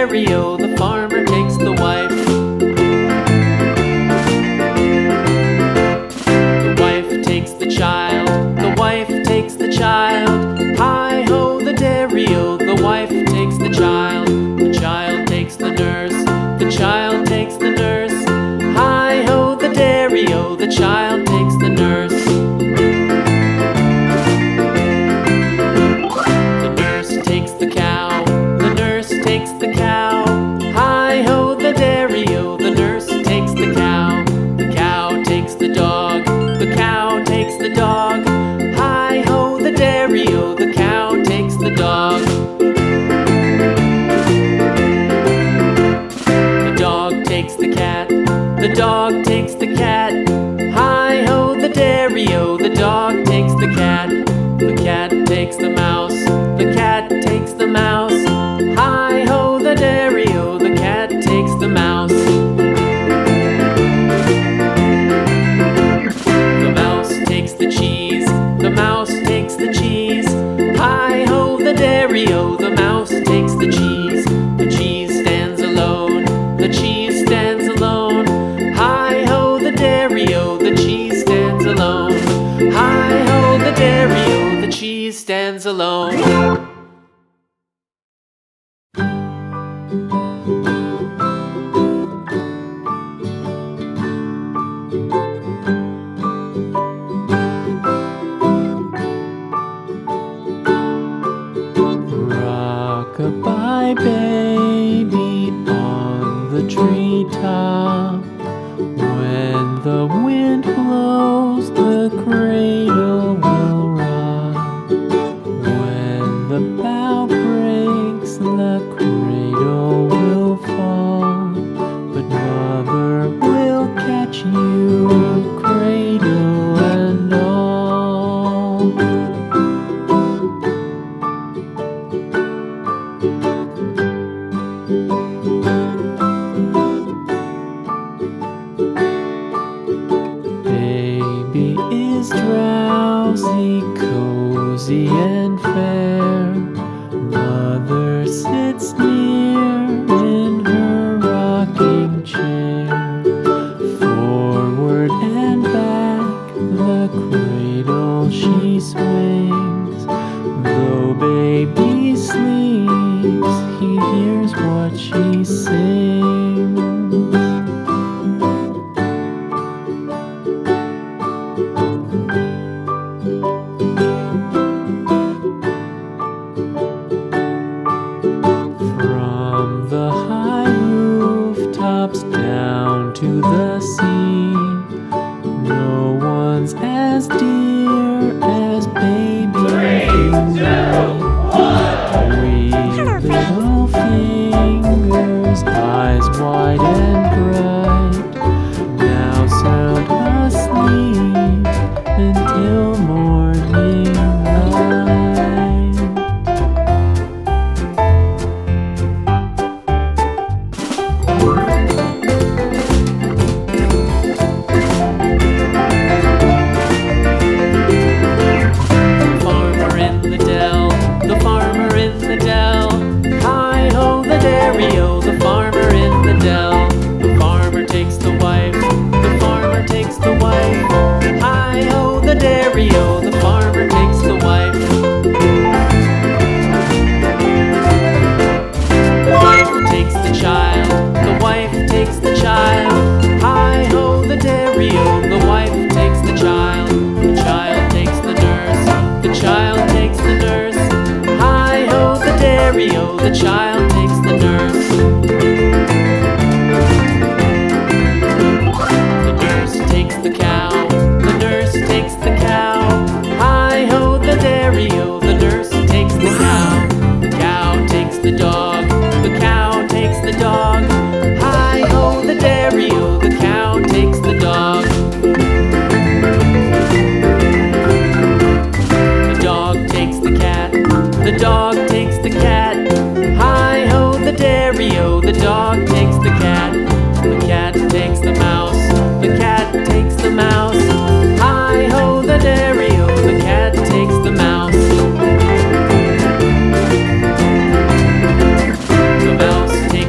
dairy-o, the farmer takes the wife. The wife takes the child, the wife takes the child. Hi-ho, the dairy-o, the wife takes the child. The child takes the nurse, the child takes the nurse. Hi-ho, the dairy-o, the child takes the nurse. The nurse takes the cow, the nurse takes the cow. Hi-ho, the dairy-o, the nurse takes the cow. The cow takes the dog, the cow takes the dog. Hi-ho, the dairy-o, the cow takes the dog. The dog takes the cat, the dog takes the cat. Hi-ho, the dairy-o, the dog takes the cat. The cat takes the mouse, the cat takes the mouse. Hi-ho, the dairy-o, the cat takes the mouse. The mouse takes the cheese, the mouse takes the cheese. Hi-ho, the dairy-o, the mouse takes the cheese. The cheese stands alone, the cheese stands alone. Hi-ho, the dairy-o, the cheese stands alone. Hi-ho, the dairy-o, the cheese stands alone. Rockabye baby on the treetop. When the wind blows, the cradle will rock. When the bough breaks, the cradle will fall. But mother will catch you, cradle and all. Baby is drowsy, cozy and fair. Mother sits near in her rocking chair. Forward and back, the cradle she swings. Though baby sleeps, he hears what she sings. From the high rooftops down to the sea, no one's as dear as baby. 3, 2, 1. Wee little fingers, eyes wide and bright, now sound asleep until morning light. The farmer in the dell, the farmer in the dell. Hi-ho, the dairy-o, the farmer in the dell. The farmer takes the wife, the farmer takes the wife. Hi-ho, the dairy-o, the farmer takes the wife. The wife takes the child, the wife takes the child. Hi-ho, the dairy-o, the wife takes the child. The child takes the nurse, the child takes the nurse. Hi-ho, the dairy-o, the child takes the nurse. The nurse takes the cow, the nurse takes the cow. Hi-ho, the dairy-o, the nurse takes the cow. The cow takes the dog, the cow takes the dog. Hi-ho, the dairy-o, the cow takes the dog. The dog takes the cat, the dog takes the cat. Hi-ho, the dairy-o, the dog takes the cat. The cat takes the mouse, the cat takes the mouse. Hi-ho, the dairy-o, the cat takes the mouse. The mouse takes